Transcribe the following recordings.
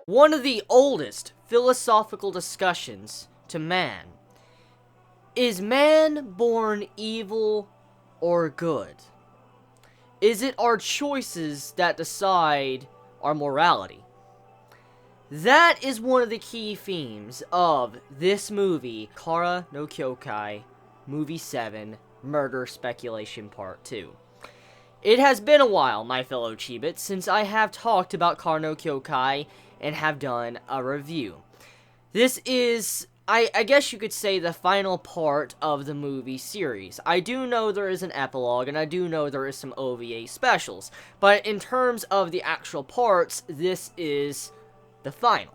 One of the oldest philosophical discussions to man. Is man born evil or good? Is it our choices that decide our morality? That is one of the key themes of this movie, Kara no Kyoukai, Movie 7, Murder Speculation Part 2. It has been a while, my fellow Chibits, since I have talked about Kara no Kyoukai and have done a review. This is, I guess you could say, the final part of the movie series. I do know there is an epilogue, and I do know there is some OVA specials, but in terms of the actual parts, this is the final.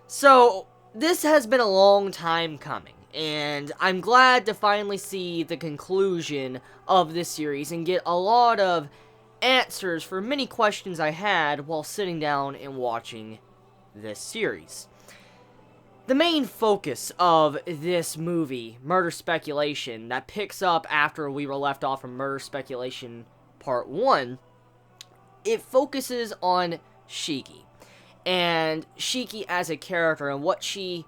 So, this has been a long time coming, and I'm glad to finally see the conclusion of this series and get a lot of answers for many questions I had while sitting down and watching this series. The main focus of this movie, Murder Speculation, that picks up after we were left off from Murder Speculation Part 1, it focuses on Shiki. And Shiki as a character and what she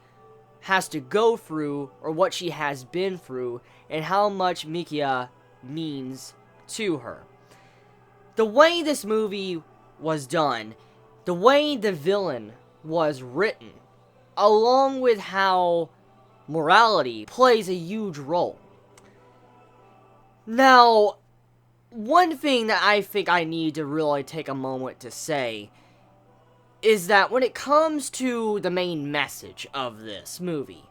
has to go through, or what she has been through, and how much Mikia means to her. The way this movie was done, the way the villain was written, along with how morality plays a huge role. Now, one thing that I think I need to really take a moment to say is that when it comes to the main message of this movie,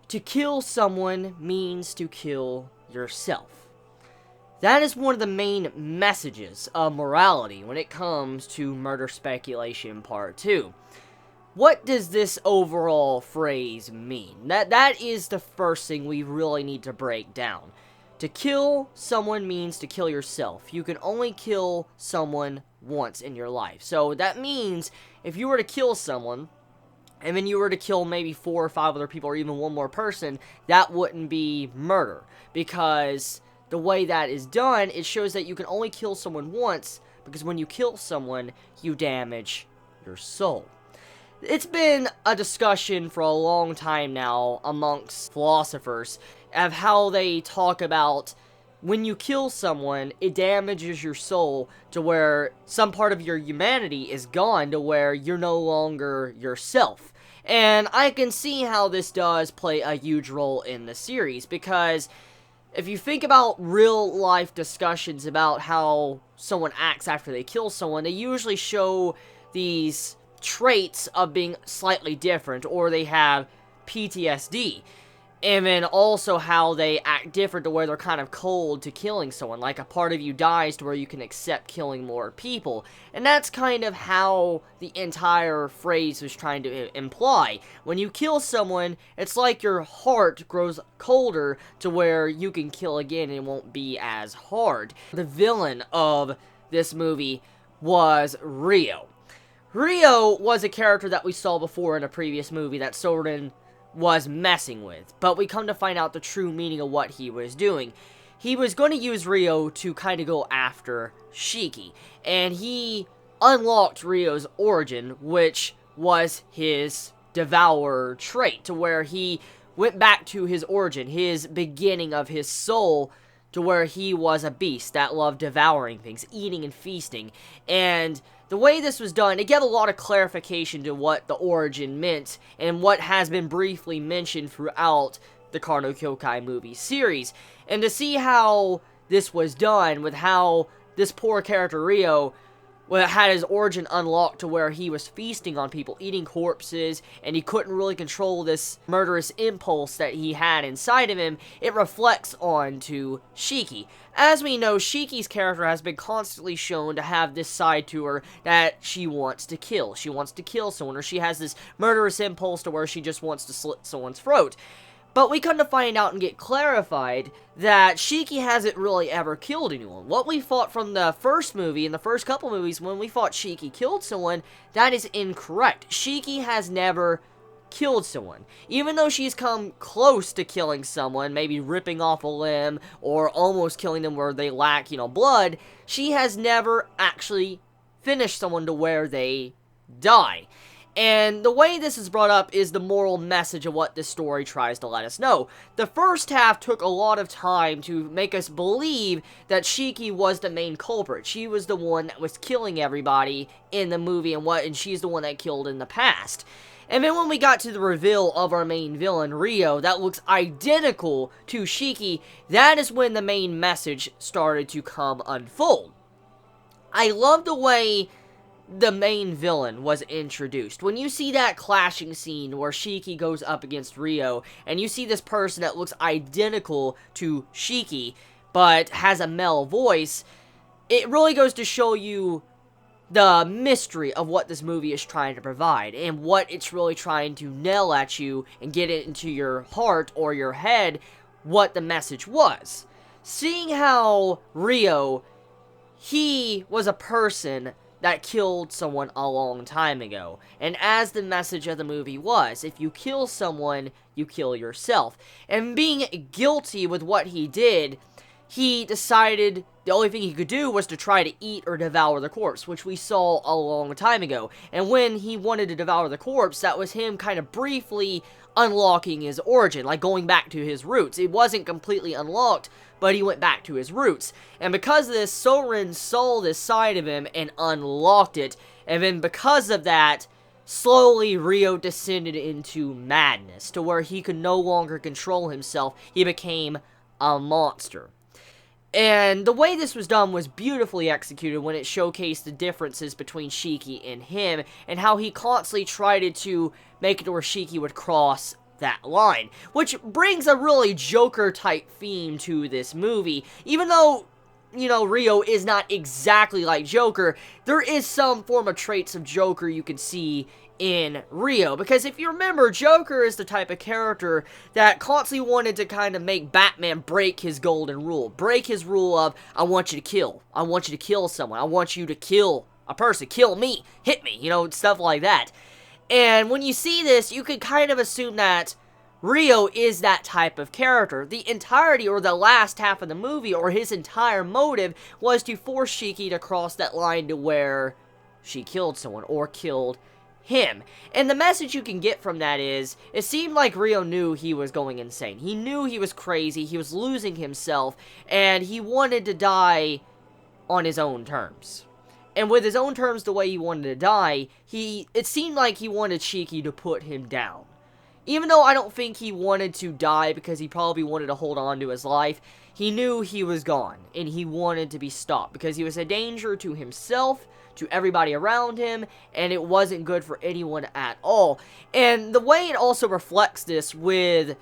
to kill someone means to kill yourself. That is one of the main messages of morality when it comes to Murder Speculation Part 2. What does this overall phrase mean? That is the first thing we really need to break down. To kill someone means to kill yourself. You can only kill someone once in your life. So that means if you were to kill someone, and then you were to kill maybe 4 or 5 other people, or even one more person, that wouldn't be murder. Because the way that is done, it shows that you can only kill someone once, because when you kill someone, you damage your soul. It's been a discussion for a long time now amongst philosophers of how they talk about when you kill someone, it damages your soul to where some part of your humanity is gone, to where you're no longer yourself. And I can see how this does play a huge role in the series, because if you think about real life discussions about how someone acts after they kill someone, they usually show these traits of being slightly different, or they have PTSD. And then also how they act different to where they're kind of cold to killing someone. Like a part of you dies to where you can accept killing more people. And that's kind of how the entire phrase was trying to imply. When you kill someone, it's like your heart grows colder to where you can kill again and it won't be as hard. The villain of this movie was Ryo. Ryo was a character that we saw before in a previous movie that Soren was messing with, but we come to find out the true meaning of what he was doing. He was going to use Ryo to kind of go after Shiki, and he unlocked Ryo's origin, which was his devourer trait, to where he went back to his origin, his beginning of his soul, to where he was a beast that loved devouring things, eating and feasting. And the way this was done, it gave a lot of clarification to what the origin meant, and what has been briefly mentioned throughout the Kara no Kyoukai movie series. And to see how this was done, with how this poor character Ryo had his origin unlocked to where he was feasting on people, eating corpses, and he couldn't really control this murderous impulse that he had inside of him, it reflects on to Shiki. As we know, Shiki's character has been constantly shown to have this side to her that she wants to kill. She wants to kill someone, or she has this murderous impulse to where she just wants to slit someone's throat. But we come to find out and get clarified that Shiki hasn't really ever killed anyone. What we thought from the first movie, in the first couple movies, when we thought Shiki killed someone, that is incorrect. Shiki has never killed someone. Even though she's come close to killing someone, maybe ripping off a limb, or almost killing them where they lack, blood, she has never actually finish someone to where they die. And the way this is brought up is the moral message of what this story tries to let us know. The first half took a lot of time to make us believe that Shiki was the main culprit. She was the one that was killing everybody in the movie, and she's the one that killed in the past. And then when we got to the reveal of our main villain, Ryo, that looks identical to Shiki, that is when the main message started to come unfold. I love the way the main villain was introduced. When you see that clashing scene where Shiki goes up against Ryo, and you see this person that looks identical to Shiki, but has a male voice, it really goes to show you the mystery of what this movie is trying to provide, and what it's really trying to nail at you and get it into your heart or your head, what the message was. Seeing how Ryo, he was a person that killed someone a long time ago. And as the message of the movie was, if you kill someone, you kill yourself. And being guilty with what he did, he decided the only thing he could do was to try to eat or devour the corpse, which we saw a long time ago. And when he wanted to devour the corpse, that was him kind of briefly unlocking his origin, like going back to his roots. It wasn't completely unlocked, but he went back to his roots. And because of this, Soren saw this side of him and unlocked it. And then because of that, slowly Ryo descended into madness, to where he could no longer control himself. He became a monster. And the way this was done was beautifully executed when it showcased the differences between Shiki and him, and how he constantly tried to make it where Shiki would cross that line. Which brings a really Joker-type theme to this movie. Even though, you know, Ryo is not exactly like Joker, there is some form of traits of Joker you can see in Ryo. Because if you remember, Joker is the type of character that constantly wanted to kind of make Batman break his golden rule. Break his rule of, I want you to kill. I want you to kill someone. I want you to kill a person. Kill me. Hit me. You know, stuff like that. And when you see this, you could kind of assume that Ryo is that type of character. The entirety, or the last half of the movie, or his entire motive, was to force Shiki to cross that line to where she killed someone, or killed him. And the message you can get from that is, it seemed like Ryo knew he was going insane. He knew he was crazy, he was losing himself, and he wanted to die on his own terms. And with his own terms, the way he wanted to die, it seemed like he wanted Shiki to put him down. Even though I don't think he wanted to die because he probably wanted to hold on to his life, he knew he was gone, and he wanted to be stopped, because he was a danger to himself, to everybody around him, and it wasn't good for anyone at all. And the way it also reflects this with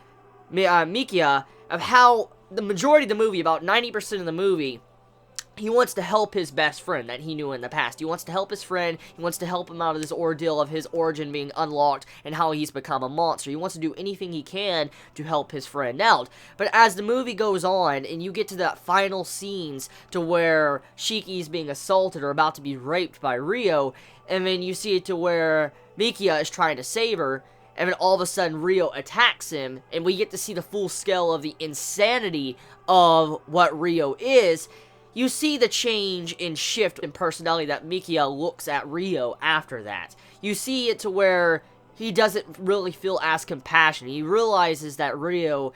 Mikia, of how the majority of the movie, about 90% of the movie, he wants to help his best friend that he knew in the past. He wants to help his friend. He wants to help him out of this ordeal of his origin being unlocked and how he's become a monster. He wants to do anything he can to help his friend out. But as the movie goes on and you get to the final scenes to where Shiki's being assaulted or about to be raped by Ryo, and then you see it to where Mikia is trying to save her, and then all of a sudden Ryo attacks him, and we get to see the full scale of the insanity of what Ryo is. You see the change in shift in personality that Mikia looks at Ryo after that. You see it to where he doesn't really feel as compassionate. He realizes that Ryo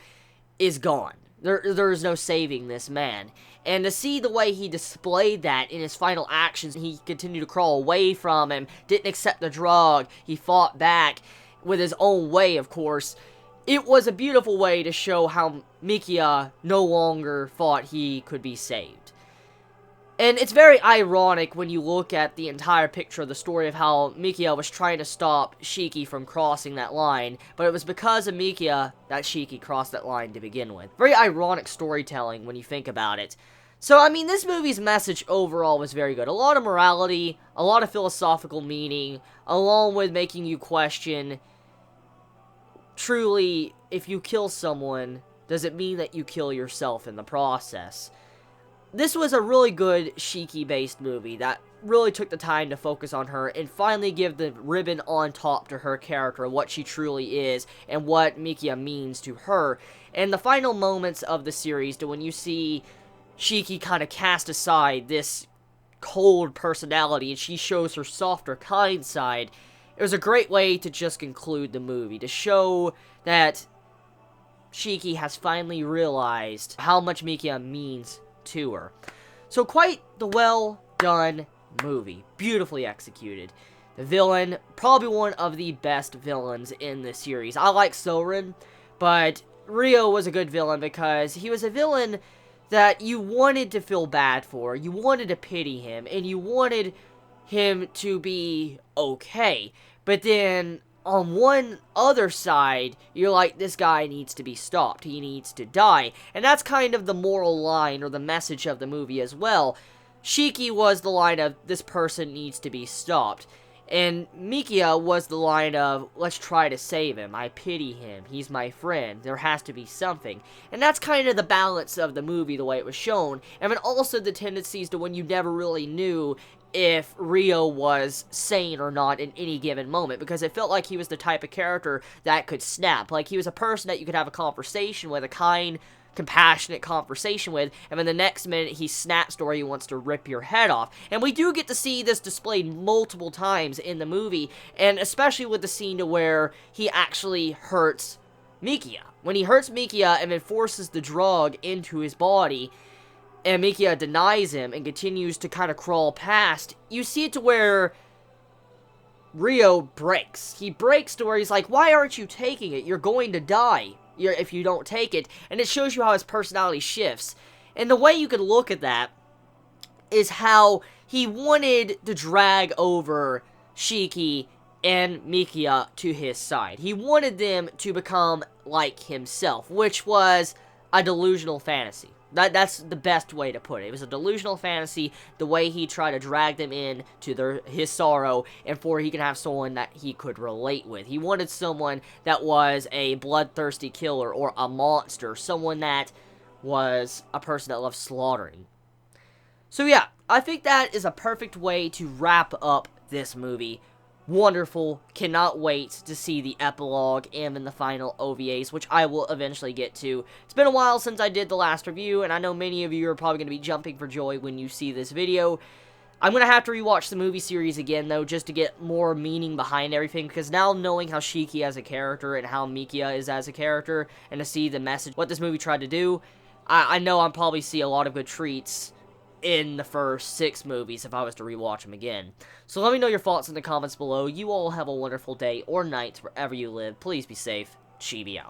is gone. There is no saving this man. And to see the way he displayed that in his final actions, he continued to crawl away from him, didn't accept the drug, he fought back with his own way, of course. It was a beautiful way to show how Mikia no longer thought he could be saved. And it's very ironic when you look at the entire picture of the story of how Mikia was trying to stop Shiki from crossing that line, but it was because of Mikia that Shiki crossed that line to begin with. Very ironic storytelling when you think about it. So, I mean, this movie's message overall was very good. A lot of morality, a lot of philosophical meaning, along with making you question, truly, if you kill someone, does it mean that you kill yourself in the process? This was a really good Shiki-based movie that really took the time to focus on her and finally give the ribbon on top to her character, what she truly is, and what Mikia means to her. And the final moments of the series, to when you see Shiki kind of cast aside this cold personality and she shows her softer, kind side, it was a great way to just conclude the movie, to show that Shiki has finally realized how much Mikia means to her. So quite the well-done movie. Beautifully executed. The villain, probably one of the best villains in the series. I like Soren, but Ryo was a good villain because he was a villain that you wanted to feel bad for, you wanted to pity him, and you wanted him to be okay. But then, on one other side, you're like, this guy needs to be stopped, he needs to die. And that's kind of the moral line, or the message of the movie as well. Shiki was the line of, this person needs to be stopped. And Mikia was the line of, let's try to save him, I pity him, he's my friend, there has to be something. And that's kind of the balance of the movie, the way it was shown, and then also the tendencies to when you never really knew if Ryo was sane or not in any given moment, because it felt like he was the type of character that could snap, like he was a person that you could have a conversation with, a kind, compassionate conversation with, and then the next minute he snaps to where he wants to rip your head off. And we do get to see this displayed multiple times in the movie, and especially with the scene to where he actually hurts Mikia. When he hurts Mikia and then forces the drug into his body, and Mikia denies him and continues to kind of crawl past, you see it to where Ryo breaks. He breaks to where he's like, why aren't you taking it? You're going to die if you don't take it. And it shows you how his personality shifts. And the way you can look at that is how he wanted to drag over Shiki and Mikia to his side. He wanted them to become like himself, which was a delusional fantasy. That's the best way to put it. It was a delusional fantasy, the way he tried to drag them in to his sorrow, and for he can have someone that he could relate with. He wanted someone that was a bloodthirsty killer, or a monster, someone that was a person that loved slaughtering. So yeah, I think that is a perfect way to wrap up this movie. Wonderful, cannot wait to see the epilogue and then the final OVAs, which I will eventually get to. It's been a while since I did the last review, and I know many of you are probably going to be jumping for joy when you see this video. I'm going to have to rewatch the movie series again, though, just to get more meaning behind everything, because now knowing how Shiki as a character and how Mikia is as a character, and to see the message, what this movie tried to do, I know I'll probably see a lot of good treats in the first 6 movies if I was to rewatch them again. So let me know your thoughts in the comments below. You all have a wonderful day or night wherever you live. Please be safe. Chibi out.